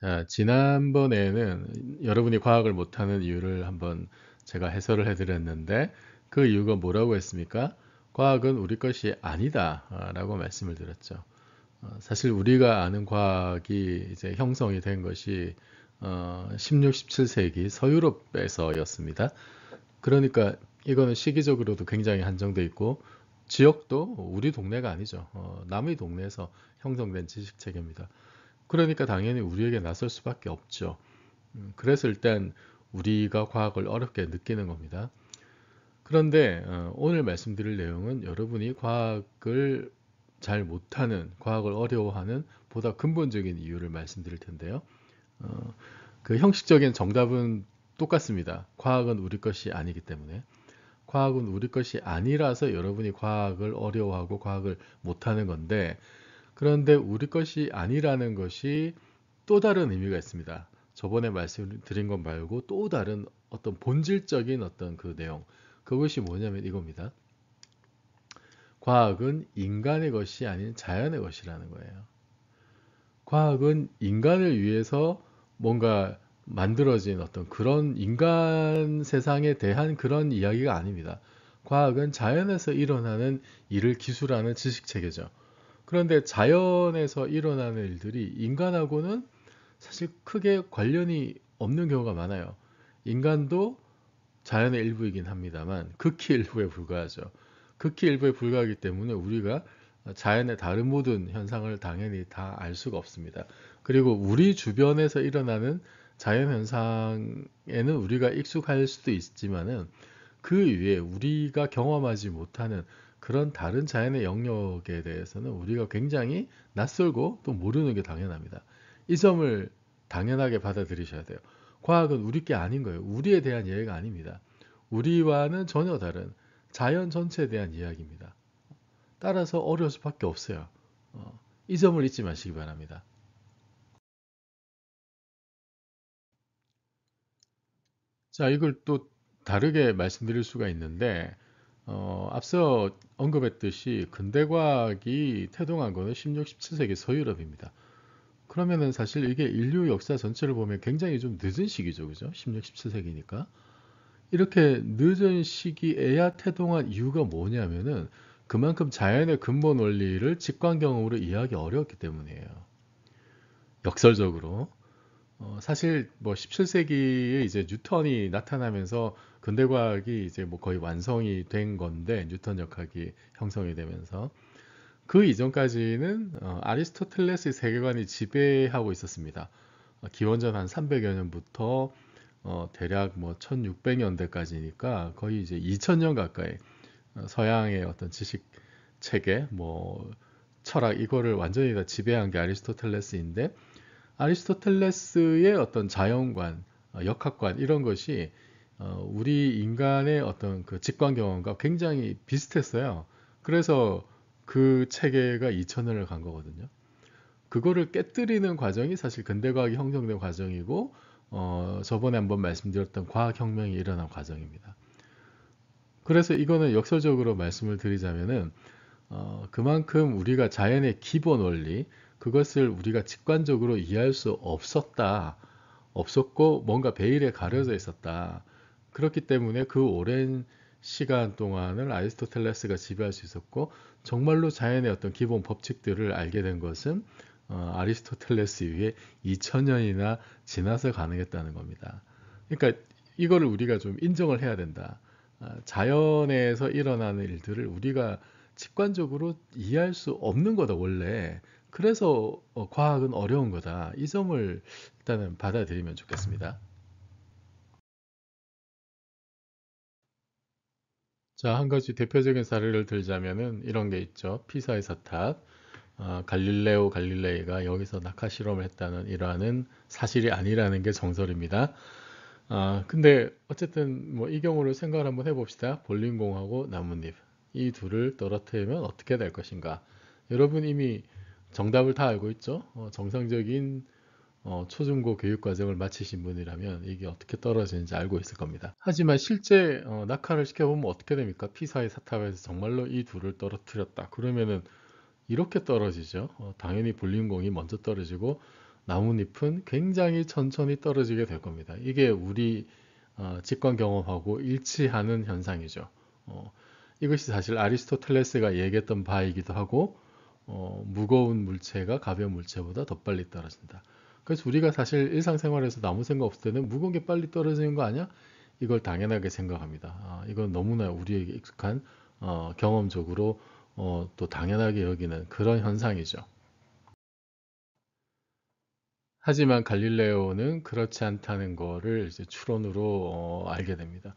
자, 지난번에는 여러분이 과학을 못하는 이유를 한번 제가 해설을 해드렸는데 그 이유가 뭐라고 했습니까? 과학은 우리 것이 아니다 라고 말씀을 드렸죠. 사실 우리가 아는 과학이 이제 형성이 된 것이 16, 17세기 서유럽에서였습니다. 그러니까 이거는 시기적으로도 굉장히 한정돼 있고 지역도 우리 동네가 아니죠. 남의 동네에서 형성된 지식 체계입니다. 그러니까 당연히 우리에게 낯설 수밖에 없죠. 그래서 일단 우리가 과학을 어렵게 느끼는 겁니다. 그런데 오늘 말씀드릴 내용은 여러분이 과학을 잘 못하는, 과학을 어려워하는 보다 근본적인 이유를 말씀드릴 텐데요. 어, 그 형식적인 정답은 똑같습니다. 과학은 우리 것이 아니기 때문에. 과학은 우리 것이 아니라서 여러분이 과학을 어려워하고 과학을 못하는 건데, 그런데 우리 것이 아니라는 것이 또 다른 의미가 있습니다. 저번에 말씀드린 것 말고 또 다른 어떤 본질적인 어떤 그 내용. 그것이 뭐냐면 이겁니다. 과학은 인간의 것이 아닌 자연의 것이라는 거예요. 과학은 인간을 위해서 뭔가 만들어진 어떤 그런 인간 세상에 대한 그런 이야기가 아닙니다. 과학은 자연에서 일어나는 일을 기술하는 지식 체계죠. 그런데 자연에서 일어나는 일들이 인간하고는 사실 크게 관련이 없는 경우가 많아요. 인간도 자연의 일부이긴 합니다만 극히 일부에 불과하죠. 극히 일부에 불과하기 때문에 우리가 자연의 다른 모든 현상을 당연히 다 알 수가 없습니다. 그리고 우리 주변에서 일어나는 자연 현상에는 우리가 익숙할 수도 있지만은 그 위에 우리가 경험하지 못하는 그런 다른 자연의 영역에 대해서는 우리가 굉장히 낯설고 또 모르는 게 당연합니다. 이 점을 당연하게 받아들이셔야 돼요. 과학은 우리 게 아닌 거예요. 우리에 대한 이야기가 아닙니다. 우리와는 전혀 다른 자연 전체에 대한 이야기입니다. 따라서 어려울 수밖에 없어요. 이 점을 잊지 마시기 바랍니다. 자, 이걸 또 다르게 말씀드릴 수가 있는데, 앞서 언급했듯이 근대과학이 태동한 거는 16, 17세기 서유럽입니다. 그러면은 사실 이게 인류 역사 전체를 보면 굉장히 좀 늦은 시기죠, 그죠? 16, 17세기니까. 이렇게 늦은 시기에야 태동한 이유가 뭐냐면은 그만큼 자연의 근본 원리를 직관경험으로 이해하기 어려웠기 때문이에요. 역설적으로. 사실 뭐 17세기에 이제 뉴턴이 나타나면서 근대과학이 이제 뭐 거의 완성이 된 건데 뉴턴 역학이 형성이 되면서 그 이전까지는 아리스토텔레스의 세계관이 지배하고 있었습니다. 기원전 한 300여 년부터 대략 뭐 1600년대까지니까 거의 이제 2000년 가까이 서양의 어떤 지식 체계, 뭐 철학 이거를 완전히 다 지배한 게 아리스토텔레스인데 아리스토텔레스의 어떤 자연관, 역학관 이런 것이 우리 인간의 어떤 그 직관 경험과 굉장히 비슷했어요. 그래서 그 체계가 2000년을 간 거거든요. 그거를 깨뜨리는 과정이 사실 근대과학이 형성된 과정이고 저번에 한번 말씀드렸던 과학혁명이 일어난 과정입니다. 그래서 이거는 역설적으로 말씀을 드리자면은 그만큼 우리가 자연의 기본 원리 그것을 우리가 직관적으로 이해할 수 없었고 뭔가 베일에 가려져 있었다. 그렇기 때문에 그 오랜 시간 동안을 아리스토텔레스가 지배할 수 있었고 정말로 자연의 어떤 기본 법칙들을 알게 된 것은 아리스토텔레스 이후에 2000년이나 지나서 가능했다는 겁니다. 그러니까 이거를 우리가 좀 인정을 해야 된다. 자연에서 일어나는 일들을 우리가 직관적으로 이해할 수 없는 거다 원래. 그래서 과학은 어려운 거다. 이 점을 일단은 받아들이면 좋겠습니다. 자, 한 가지 대표적인 사례를 들자면은 이런 게 있죠. 피사의 사탑. 갈릴레오 갈릴레이가 여기서 낙하 실험을 했다는 이러한 사실이 아니라는 게 정설입니다. 근데 어쨌든 뭐 이 경우를 생각을 한번 해봅시다. 볼링공하고 나뭇잎. 이 둘을 떨어뜨리면 어떻게 될 것인가? 여러분 이미 정답을 다 알고 있죠? 정상적인 초중고 교육 과정을 마치신 분이라면 이게 어떻게 떨어지는지 알고 있을 겁니다. 하지만 실제 낙하를 시켜보면 어떻게 됩니까? 피사의 사탑에서 정말로 이 둘을 떨어뜨렸다. 그러면은 이렇게 떨어지죠. 당연히 볼링공이 먼저 떨어지고 나뭇잎은 굉장히 천천히 떨어지게 될 겁니다. 이게 우리 직관 경험하고 일치하는 현상이죠. 이것이 사실 아리스토텔레스가 얘기했던 바이기도 하고 무거운 물체가 가벼운 물체보다 더 빨리 떨어진다. 그래서 우리가 사실 일상생활에서 아무 생각 없을 때는 무거운 게 빨리 떨어지는 거 아니야? 이걸 당연하게 생각합니다. 이건 너무나 우리에게 익숙한 경험적으로 또 당연하게 여기는 그런 현상이죠. 하지만 갈릴레오는 그렇지 않다는 거를 이제 추론으로 알게 됩니다.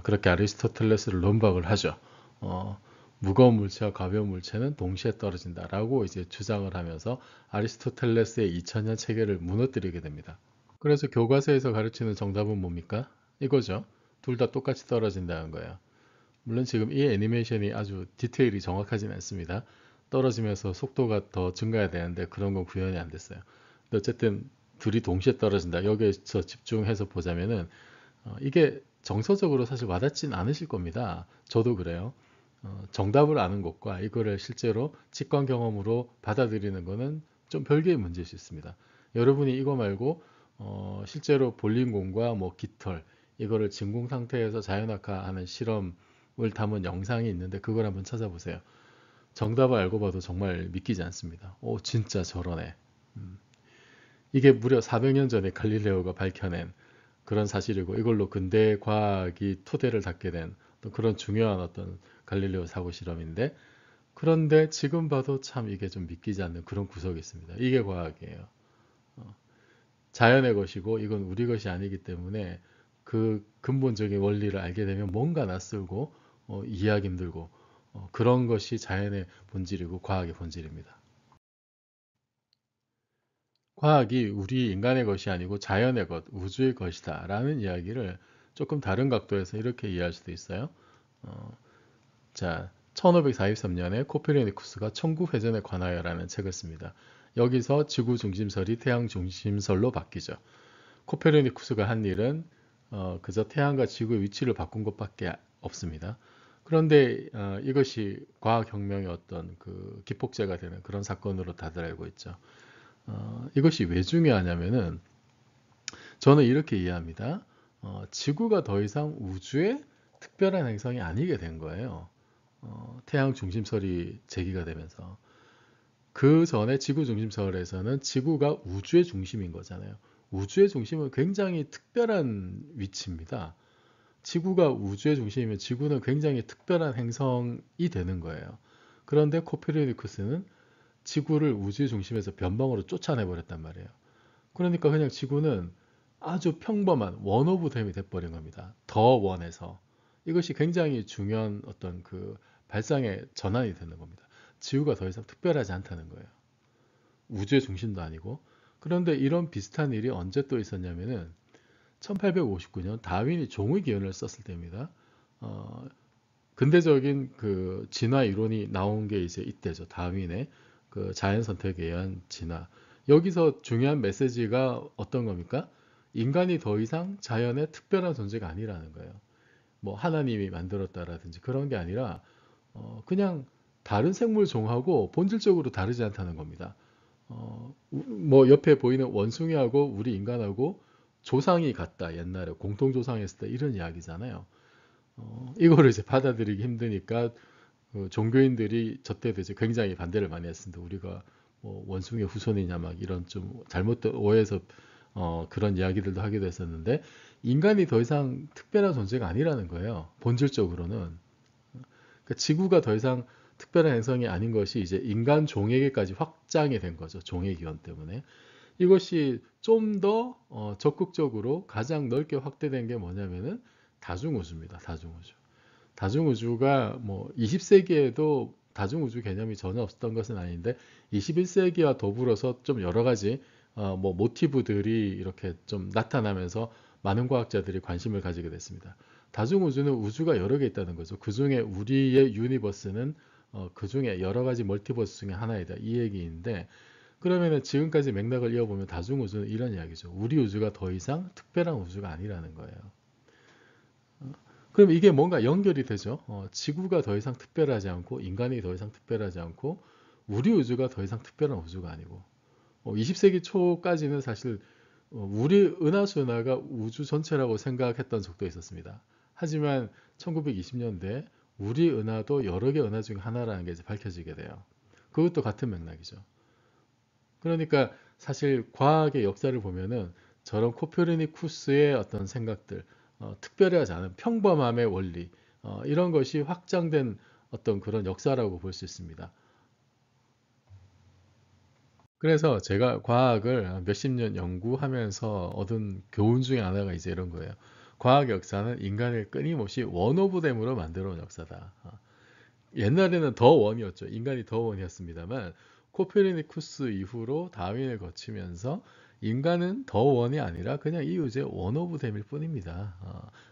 그렇게 아리스토텔레스를 논박을 하죠. 어, 무거운 물체와 가벼운 물체는 동시에 떨어진다라고 이제 주장을 하면서 아리스토텔레스의 2000년 체계를 무너뜨리게 됩니다. 그래서 교과서에서 가르치는 정답은 뭡니까? 이거죠. 둘 다 똑같이 떨어진다는 거예요. 물론 지금 이 애니메이션이 아주 디테일이 정확하진 않습니다. 떨어지면서 속도가 더 증가해야 되는데 그런 건 구현이 안 됐어요. 근데 어쨌든 둘이 동시에 떨어진다. 여기에서 집중해서 보자면은 이게 정서적으로 사실 와닿진 않으실 겁니다. 저도 그래요. 정답을 아는 것과 이거를 실제로 직관 경험으로 받아들이는 거는 좀 별개의 문제일 수 있습니다. 여러분이 이거 말고 실제로 볼링공과 뭐 깃털 이거를 진공 상태에서 자연학화하는 실험을 담은 영상이 있는데 그걸 한번 찾아보세요. 정답을 알고 봐도 정말 믿기지 않습니다. 오, 진짜 저러네. 이게 무려 400년 전에 갈릴레오가 밝혀낸 그런 사실이고 이걸로 근대 과학이 토대를 닫게 된 그런 중요한 어떤 갈릴레오 사고 실험인데 그런데 지금 봐도 참 이게 좀 믿기지 않는 그런 구석이 있습니다. 이게 과학이에요. 자연의 것이고 이건 우리 것이 아니기 때문에 그 근본적인 원리를 알게 되면 뭔가 낯설고 이해하기 힘들고 그런 것이 자연의 본질이고 과학의 본질입니다. 과학이 우리 인간의 것이 아니고 자연의 것, 우주의 것이다 라는 이야기를 조금 다른 각도에서 이렇게 이해할 수도 있어요. 어, 자, 1543년에 코페르니쿠스가 천구회전에 관하여라는 책을 씁니다. 여기서 지구 중심설이 태양 중심설로 바뀌죠. 코페르니쿠스가 한 일은 그저 태양과 지구의 위치를 바꾼 것밖에 없습니다. 그런데 이것이 과학혁명의 어떤 그 기폭제가 되는 그런 사건으로 다들 알고 있죠. 이것이 왜 중요하냐면은 저는 이렇게 이해합니다. 지구가 더 이상 우주의 특별한 행성이 아니게 된 거예요. 태양 중심설이 제기가 되면서 그 전에 지구 중심설에서는 지구가 우주의 중심인 거잖아요. 우주의 중심은 굉장히 특별한 위치입니다. 지구가 우주의 중심이면 지구는 굉장히 특별한 행성이 되는 거예요. 그런데 코페르니쿠스는 지구를 우주의 중심에서 변방으로 쫓아내버렸단 말이에요. 그러니까 그냥 지구는 아주 평범한 원 오브 댐이 돼버린 겁니다. 더 원에서. 이것이 굉장히 중요한 어떤 그 발상의 전환이 되는 겁니다. 지구가 더 이상 특별하지 않다는 거예요. 우주의 중심도 아니고. 그런데 이런 비슷한 일이 언제 또 있었냐면은 1859년 다윈이 종의 기원을 썼을 때입니다. 어, 근대적인 그 진화 이론이 나온 게 이제 이때죠. 다윈의 그 자연 선택에 의한 진화. 여기서 중요한 메시지가 어떤 겁니까? 인간이 더 이상 자연의 특별한 존재가 아니라는 거예요. 뭐 하나님이 만들었다라든지 그런 게 아니라 그냥 다른 생물 종하고 본질적으로 다르지 않다는 겁니다. 뭐 옆에 보이는 원숭이하고 우리 인간하고 조상이 같다. 옛날에 공통 조상했을 때 이런 이야기잖아요. 이거를 이제 받아들이기 힘드니까 종교인들이 저때도 이제 굉장히 반대를 많이 했습니다. 우리가 뭐 원숭이의 후손이냐 막 이런 좀 잘못된 오해해서 그런 이야기들도 하기도 했었는데 인간이 더 이상 특별한 존재가 아니라는 거예요. 본질적으로는. 그러니까 지구가 더 이상 특별한 행성이 아닌 것이 이제 인간 종에게까지 확장이 된 거죠. 종의 기원 때문에. 이것이 좀 더 적극적으로 가장 넓게 확대된 게 뭐냐면은 다중우주입니다. 다중우주. 다중우주가 뭐 20세기에도 다중우주 개념이 전혀 없었던 것은 아닌데 21세기와 더불어서 좀 여러 가지 뭐 모티브들이 이렇게 좀 나타나면서 많은 과학자들이 관심을 가지게 됐습니다. 다중우주는 우주가 여러 개 있다는 거죠. 그 중에 우리의 유니버스는 그 중에 여러 가지 멀티버스 중에 하나이다. 이 얘기인데 그러면은 지금까지 맥락을 이어보면 다중우주는 이런 이야기죠. 우리 우주가 더 이상 특별한 우주가 아니라는 거예요. 그럼 이게 뭔가 연결이 되죠. 지구가 더 이상 특별하지 않고 인간이 더 이상 특별하지 않고 우리 우주가 더 이상 특별한 우주가 아니고 20세기 초까지는 사실 우리 은하수은하가 우주 전체라고 생각했던 적도 있었습니다. 하지만 1920년대 우리 은하도 여러 개 은하 중 하나라는 게 이제 밝혀지게 돼요. 그것도 같은 맥락이죠. 그러니까 사실 과학의 역사를 보면은 저런 코페르니쿠스의 어떤 생각들, 특별하지 않은 평범함의 원리, 이런 것이 확장된 어떤 그런 역사라고 볼 수 있습니다. 그래서 제가 과학을 몇십 년 연구하면서 얻은 교훈 중에 하나가 이제 이런 거예요. 과학 역사는 인간을 끊임없이 원오브댐으로 만들어 온 역사다. 옛날에는 더 원이었죠. 인간이 더 원이었습니다만 코페르니쿠스 이후로 다윈을 거치면서 인간은 더 원이 아니라 그냥 이 우주의 원오브댐일 뿐입니다.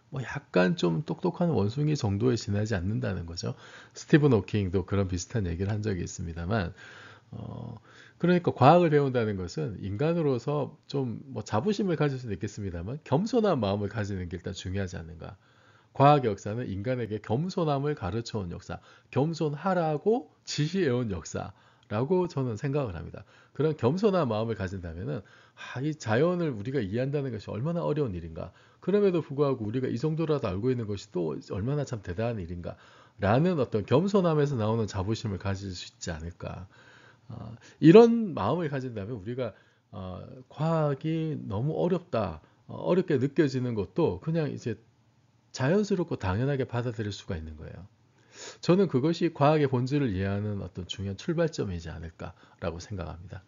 뭐 약간 좀 똑똑한 원숭이 정도에 지나지 않는다는 거죠. 스티븐 호킹도 그런 비슷한 얘기를 한 적이 있습니다만 어, 그러니까 과학을 배운다는 것은 인간으로서 좀 뭐 자부심을 가질 수는 있겠습니다만 겸손한 마음을 가지는 게 일단 중요하지 않는가. 과학의 역사는 인간에게 겸손함을 가르쳐온 역사, 겸손하라고 지시해온 역사라고 저는 생각을 합니다. 그런 겸손한 마음을 가진다면은 이 자연을 우리가 이해한다는 것이 얼마나 어려운 일인가. 그럼에도 불구하고 우리가 이 정도라도 알고 있는 것이 또 얼마나 참 대단한 일인가. 라는 어떤 겸손함에서 나오는 자부심을 가질 수 있지 않을까. 이런 마음을 가진다면 우리가 과학이 너무 어렵다, 어렵게 느껴지는 것도 그냥 이제 자연스럽고 당연하게 받아들일 수가 있는 거예요. 저는 그것이 과학의 본질을 이해하는 어떤 중요한 출발점이지 않을까라고 생각합니다.